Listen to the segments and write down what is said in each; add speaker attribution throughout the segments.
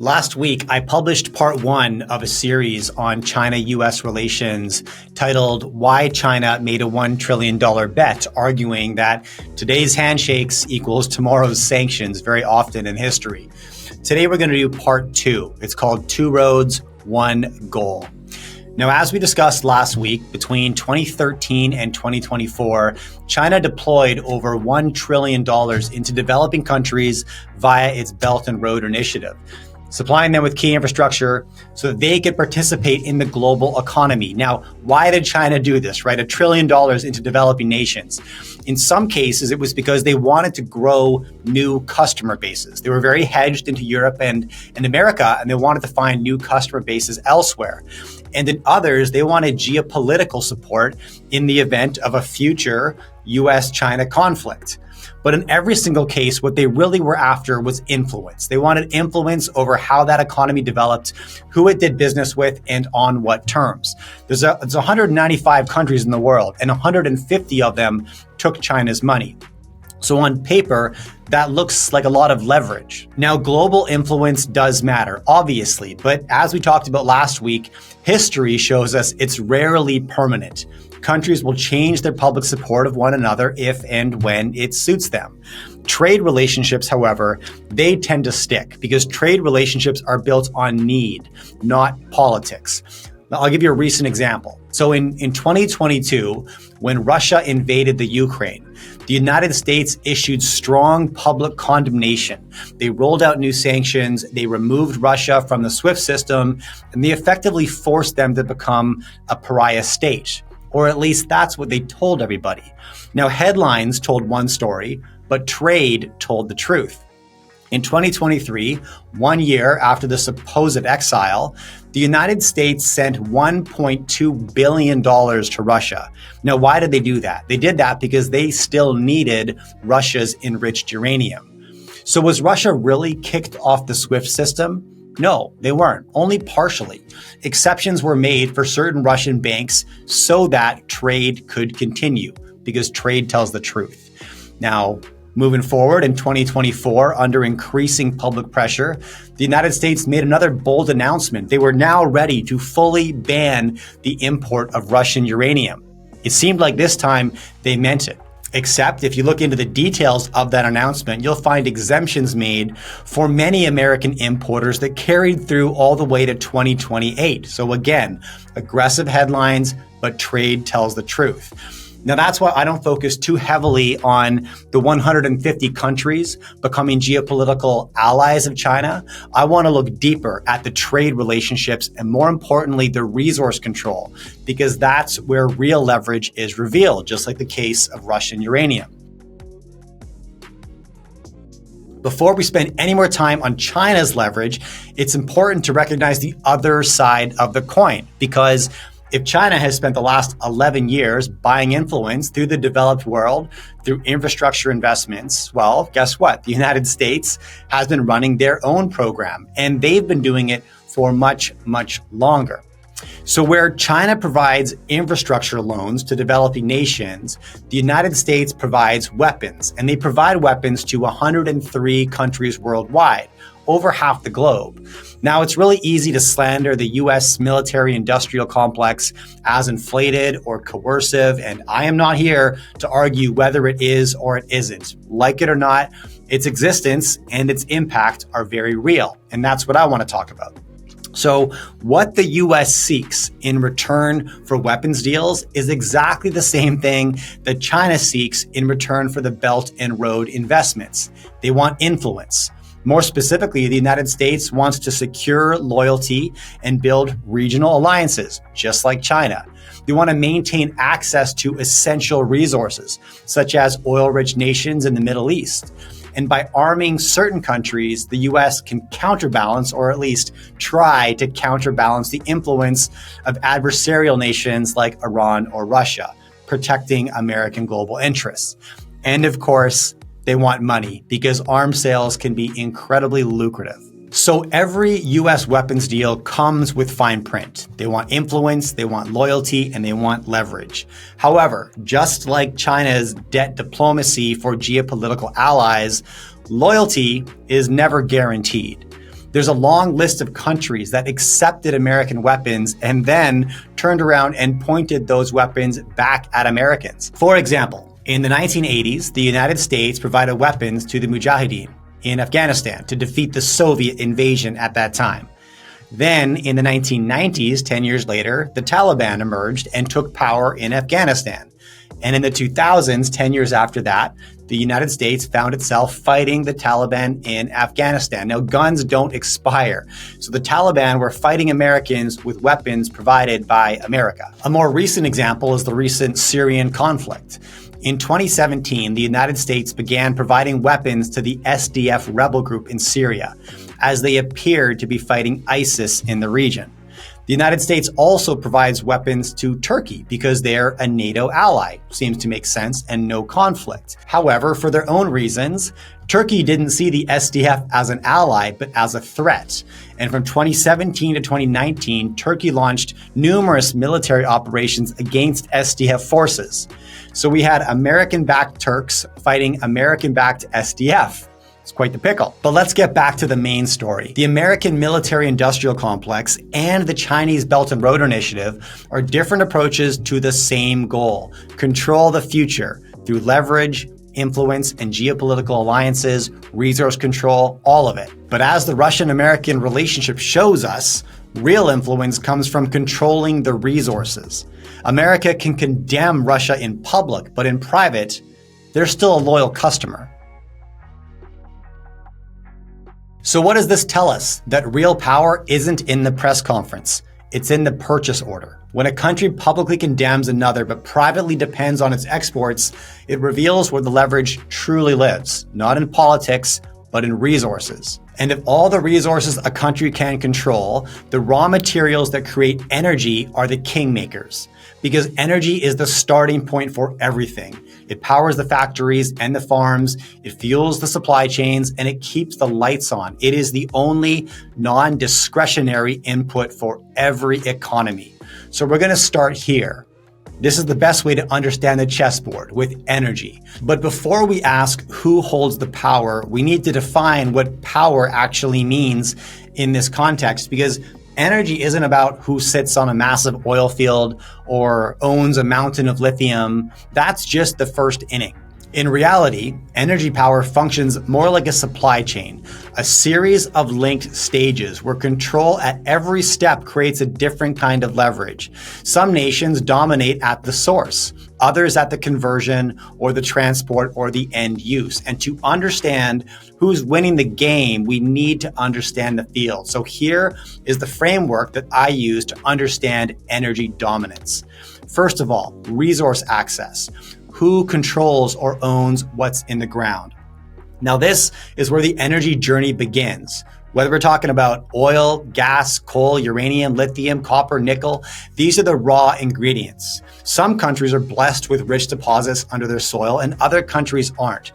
Speaker 1: Last week, I published part one of a series on China-US relations titled Why China Made a $1 Trillion Bet, arguing that today's handshakes equals tomorrow's sanctions very often in history. Today, we're going to do part two. It's called Two Roads, One Goal. Now, as we discussed last week, between 2013 and 2024, China deployed over $1 trillion into developing countries via its Belt and Road Initiative, supplying them with key infrastructure so that they could participate in the global economy. Now, why did China do this, right? $1 trillion into developing nations. In some cases, it was because they wanted to grow new customer bases. They were very hedged into Europe and America, and they wanted to find new customer bases elsewhere. And in others, they wanted geopolitical support in the event of a future US-China conflict. But in every single case, what they really were after was influence. They wanted influence over how that economy developed, who it did business with, and on what terms. There's 195 countries in the world, and 150 of them took China's money. So on paper, that looks like a lot of leverage. Now, global influence does matter, obviously, but as we talked about last week, history shows us it's rarely permanent. Countries will change their public support of one another if and when it suits them. Trade relationships, however, they tend to stick because trade relationships are built on need, not politics. Now, I'll give you a recent example. So in 2022, when Russia invaded the Ukraine, the United States issued strong public condemnation. They rolled out new sanctions, they removed Russia from the SWIFT system, and they effectively forced them to become a pariah state. Or at least that's what they told everybody. Now, headlines told one story, but trade told the truth. In 2023, 1 year after the supposed exile, the United States sent $1.2 billion to Russia. Now, why did they do that? They did that because they still needed Russia's enriched uranium. So was Russia really kicked off the SWIFT system? No, they weren't, only partially. Exceptions were made for certain Russian banks so that trade could continue, because trade tells the truth. Now, moving forward in 2024, under increasing public pressure, the United States made another bold announcement. They were now ready to fully ban the import of Russian uranium. It seemed like this time they meant it. Except if you look into the details of that announcement, you'll find exemptions made for many American importers that carried through all the way to 2028. So again, aggressive headlines, but trade tells the truth. Now, that's why I don't focus too heavily on the 150 countries becoming geopolitical allies of China. I want to look deeper at the trade relationships and, more importantly, the resource control, because that's where real leverage is revealed, just like the case of Russian uranium. Before we spend any more time on China's leverage, it's important to recognize the other side of the coin, because if China has spent the last 11 years buying influence through the developed world, through infrastructure investments, well, guess what? The United States has been running their own program, and they've been doing it for much, much longer. So where China provides infrastructure loans to developing nations, the United States provides weapons, and they provide weapons to 103 countries worldwide, over half the globe. Now, it's really easy to slander the US military-industrial complex as inflated or coercive, and I am not here to argue whether it is or it isn't. Like it or not, its existence and its impact are very real, and that's what I want to talk about. So what the US seeks in return for weapons deals is exactly the same thing that China seeks in return for the Belt and Road investments. They want influence. More specifically, the United States wants to secure loyalty and build regional alliances, just like China. They want to maintain access to essential resources, such as oil-rich nations in the Middle East. And by arming certain countries, the US can counterbalance, or at least try to counterbalance, the influence of adversarial nations like Iran or Russia, protecting American global interests. And of course, they want money because arms sales can be incredibly lucrative. So every US weapons deal comes with fine print. They want influence, they want loyalty, and they want leverage. However, just like China's debt diplomacy for geopolitical allies, loyalty is never guaranteed. There's a long list of countries that accepted American weapons and then turned around and pointed those weapons back at Americans. For example, in the 1980s, the United States provided weapons to the Mujahideen in Afghanistan to defeat the Soviet invasion at that time. Then, in the 1990s, 10 years later, the Taliban emerged and took power in Afghanistan. And in the 2000s, 10 years after that, the United States found itself fighting the Taliban in Afghanistan. Now, guns don't expire, so the Taliban were fighting Americans with weapons provided by America. A more recent example is the recent Syrian conflict. In 2017, the United States began providing weapons to the SDF rebel group in Syria, as they appeared to be fighting ISIS in the region. The United States also provides weapons to Turkey because they're a NATO ally. Seems to make sense and no conflict. However, for their own reasons, Turkey didn't see the SDF as an ally, but as a threat. And from 2017 to 2019, Turkey launched numerous military operations against SDF forces. So we had American-backed Turks fighting American-backed SDF. It's quite the pickle. But let's get back to the main story. The American military-industrial complex and the Chinese Belt and Road Initiative are different approaches to the same goal: control the future through leverage, influence, and geopolitical alliances, resource control, all of it. But as the Russian-American relationship shows us, real influence comes from controlling the resources. America can condemn Russia in public, but in private, they're still a loyal customer. So what does this tell us? That real power isn't in the press conference. It's in the purchase order. When a country publicly condemns another but privately depends on its exports, it reveals where the leverage truly lives, not in politics, but in resources. And if all the resources a country can control, the raw materials that create energy are the kingmakers. Because energy is the starting point for everything. It powers the factories and the farms, it fuels the supply chains, and it keeps the lights on. It is the only non-discretionary input for every economy. So we're going to start here. This is the best way to understand the chessboard, with energy. But before we ask who holds the power, we need to define what power actually means in this context, because energy isn't about who sits on a massive oil field or owns a mountain of lithium. That's just the first inning. In reality, energy power functions more like a supply chain, a series of linked stages where control at every step creates a different kind of leverage. Some nations dominate at the source, others at the conversion or the transport or the end use. And to understand who's winning the game, we need to understand the field. So here is the framework that I use to understand energy dominance. First of all, resource access. Who controls or owns what's in the ground? Now, this is where the energy journey begins. Whether we're talking about oil, gas, coal, uranium, lithium, copper, nickel, these are the raw ingredients. Some countries are blessed with rich deposits under their soil and other countries aren't.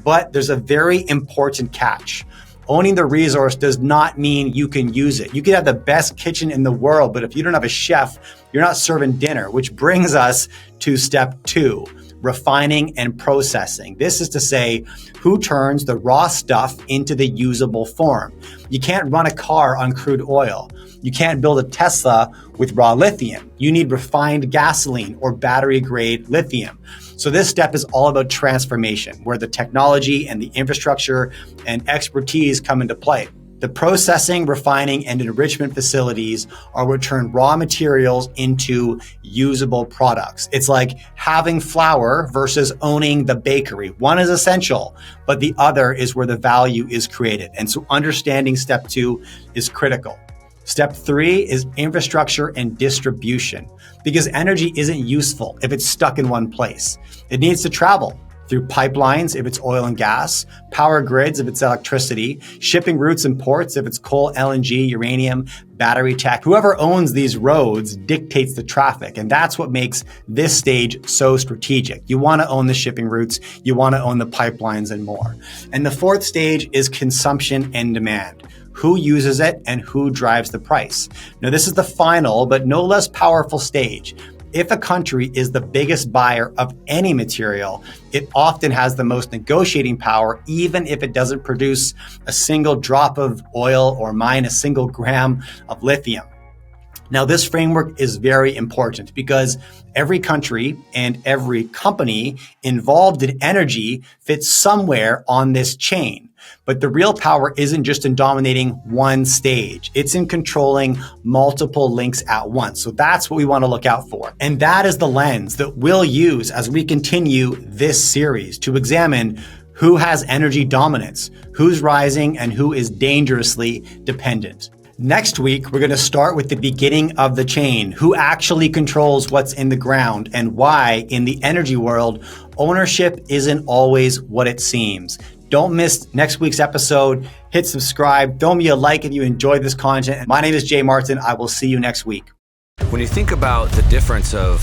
Speaker 1: But there's a very important catch. Owning the resource does not mean you can use it. You can have the best kitchen in the world, but if you don't have a chef, you're not serving dinner, which brings us to step 2. Refining and processing. This is to say, who turns the raw stuff into the usable form. You can't run a car on crude oil. You can't build a Tesla with raw lithium. You need refined gasoline or battery-grade lithium. So this step is all about transformation, where the technology and the infrastructure and expertise come into play. The processing, refining, and enrichment facilities are what turn raw materials into usable products. It's like having flour versus owning the bakery. One is essential, but the other is where the value is created. And so understanding step 2 is critical. Step 3 is infrastructure and distribution, because energy isn't useful if it's stuck in one place. It needs to travel through pipelines if it's oil and gas, power grids if it's electricity, shipping routes and ports if it's coal, LNG, uranium, battery tech. Whoever owns these roads dictates the traffic, and that's what makes this stage so strategic. You want to own the shipping routes, you want to own the pipelines and more. And the 4th stage is consumption and demand. Who uses it and who drives the price? Now, this is the final but no less powerful stage. if a country is the biggest buyer of any material, it often has the most negotiating power, even if it doesn't produce a single drop of oil or mine a single gram of lithium. Now, this framework is very important because every country and every company involved in energy fits somewhere on this chain. But the real power isn't just in dominating one stage. It's in controlling multiple links at once. So that's what we want to look out for. And that is the lens that we'll use as we continue this series to examine who has energy dominance, who's rising, and who is dangerously dependent. Next week, we're going to start with the beginning of the chain, who actually controls what's in the ground and why in the energy world, ownership isn't always what it seems. Don't miss next week's episode. Hit subscribe. Throw me a like if you enjoyed this content. My name is Jay Martin. I will see you next week.
Speaker 2: When you think about the difference of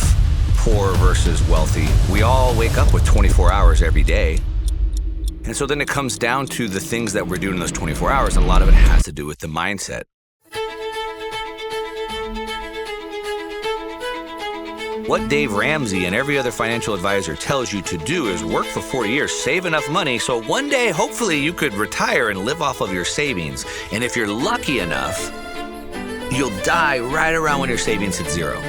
Speaker 2: poor versus wealthy, we all wake up with 24 hours every day. And so then it comes down to the things that we're doing in those 24 hours. And a lot of it has to do with the mindset. What Dave Ramsey and every other financial advisor tells you to do is work for 40 years, save enough money, so one day, hopefully, you could retire and live off of your savings. And if you're lucky enough, you'll die right around when your savings hit zero.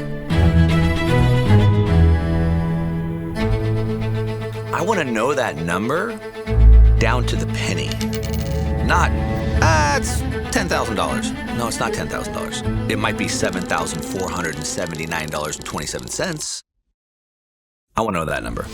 Speaker 2: I want to know that number down to the penny. Not, it's $10,000. No, it's not $10,000. It might be $7,479.27. I want to know that number.